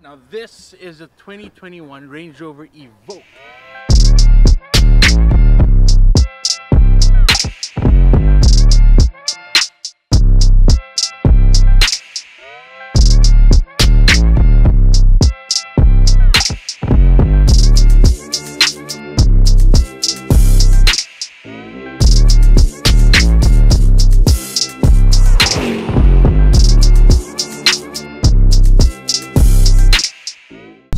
Now this is a 2021 Range Rover Evoque.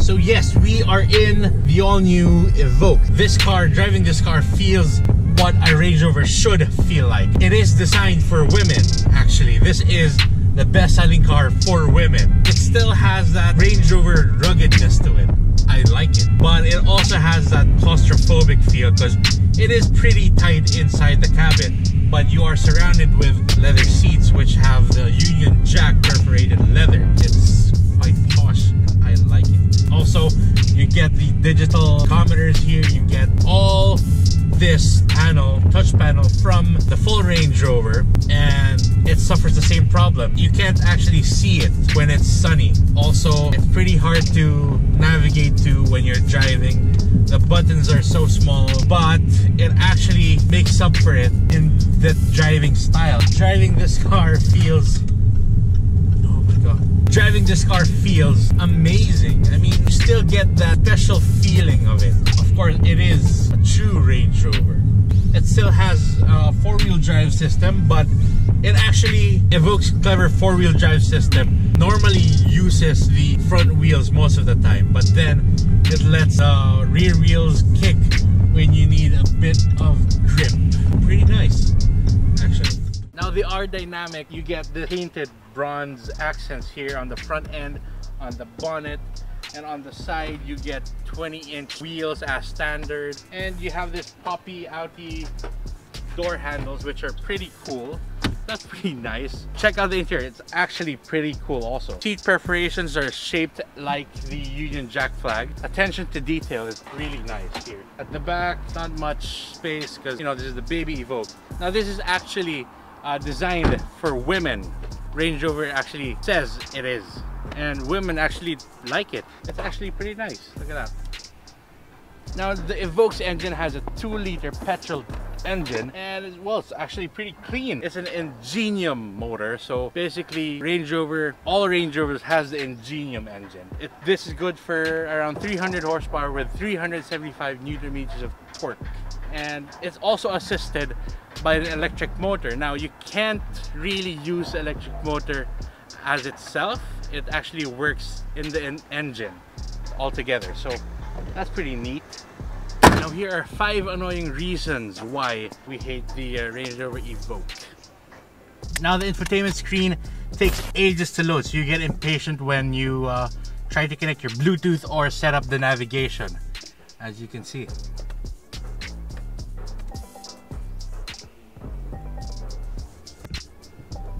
So yes, we are in the all-new Evoque. This car, driving this car feels what a Range Rover should feel like. It is designed for women, actually. This is the best-selling car for women. It still has that Range Rover ruggedness to it. I like it. But it also has that claustrophobic feel because it is pretty tight inside the cabin. But you are surrounded with leather seats which have the Union Jack perforated leather. It's quite posh. I like it. Also, you get the digital tachometers here. You get all this panel, touch panel from the full Range Rover, and it suffers the same problem. You can't actually see it when it's sunny. Also, it's pretty hard to navigate to when you're driving. The buttons are so small, but it actually makes up for it in the driving style. Driving this car feels... Driving this car feels amazing. I mean, you still get that special feeling of it. Of course, it is a true Range Rover. It still has a four-wheel drive system, but it actually, Evoque's clever four-wheel drive system normally uses the front wheels most of the time, but then it lets rear wheels kick when you need a bit of grip. Pretty nice, actually. Now the R dynamic, you get the painted bronze accents here on the front end, on the bonnet, and on the side you get 20-inch wheels as standard, and you have this poppy outy door handles which are pretty cool. That's pretty nice. Check out the interior, it's actually pretty cool also. Seat perforations are shaped like the Union Jack flag. Attention to detail is really nice here. At the back, not much space because, you know, this is the baby Evoque. Now this is actually designed for women. Range Rover actually says it is, and women actually like it. It's actually pretty nice. Look at that. Now the Evoque's engine has a 2-liter petrol engine, and well, it's actually pretty clean. It's an Ingenium motor, so basically Range Rover, all Range Rovers has the Ingenium engine. This is good for around 300 horsepower with 375 newton meters of torque, and it's also assisted by an electric motor. Now you can't really use electric motor as itself. It actually works in the engine altogether, so that's pretty neat. Now here are 5 annoying reasons why we hate the Range Rover Evoque. Now the infotainment screen takes ages to load, so you get impatient when you try to connect your Bluetooth or set up the navigation, as you can see.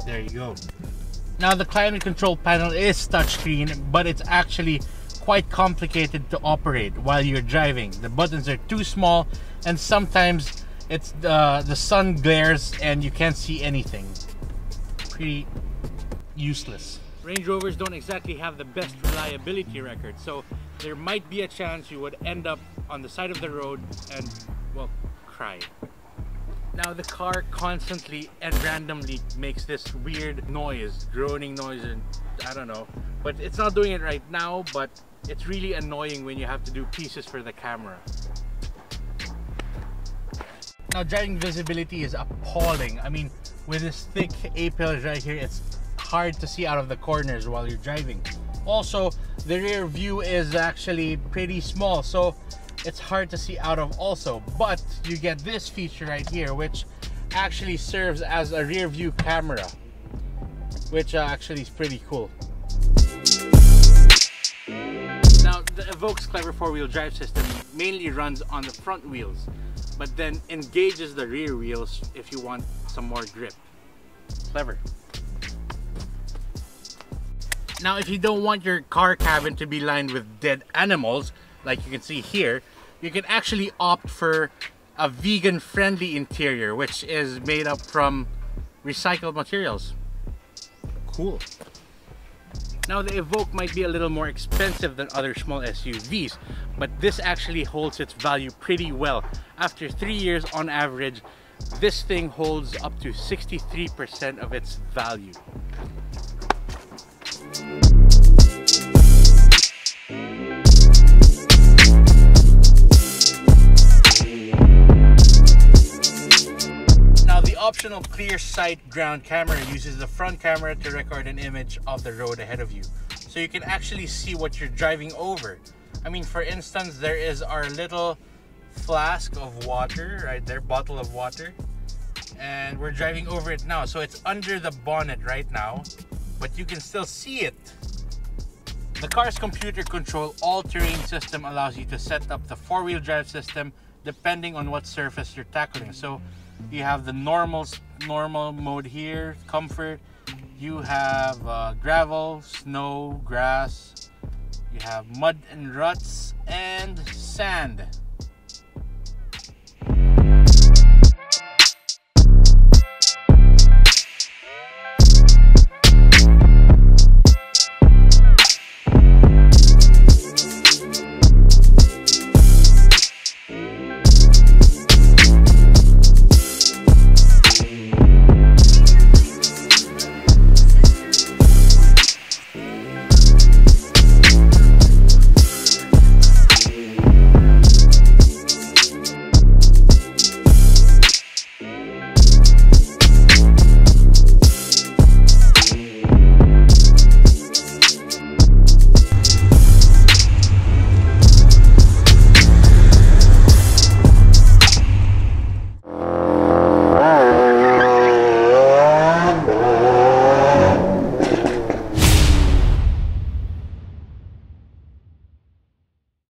There you go. Now the climate control panel is touchscreen, but it's actually quite complicated to operate while you're driving. The buttons are too small, and sometimes it's the sun glares and you can't see anything. Pretty useless. Range Rovers don't exactly have the best reliability record, so there might be a chance you would end up on the side of the road and, well, cry. Now the car constantly and randomly makes this weird noise, groaning noise, and I don't know, but it's not doing it right now, but it's really annoying when you have to do pieces for the camera. Now driving visibility is appalling. I mean, with this thick A-pillar right here, it's hard to see out of the corners while you're driving. Also, the rear view is actually pretty small, so it's hard to see out of also, but you get this feature right here which actually serves as a rear view camera, which actually is pretty cool. Now the Evoque's clever four-wheel drive system mainly runs on the front wheels, but then engages the rear wheels if you want some more grip. Clever. Now if you don't want your car cabin to be lined with dead animals, like you can see here, you can actually opt for a vegan-friendly interior, which is made up from recycled materials. Cool. Now the Evoque might be a little more expensive than other small SUVs, but this actually holds its value pretty well. After 3 years on average, this thing holds up to 63% of its value. Optional clear sight ground camera uses the front camera to record an image of the road ahead of you, so you can actually see what you're driving over. I mean, for instance, there is our little flask of water right there, bottle of water, and we're driving over it now, so it's under the bonnet right now, but you can still see it. The car's computer control all-terrain system allows you to set up the four-wheel drive system depending on what surface you're tackling. So you have the normal mode here, comfort. You have gravel, snow, grass. You have mud and ruts and sand.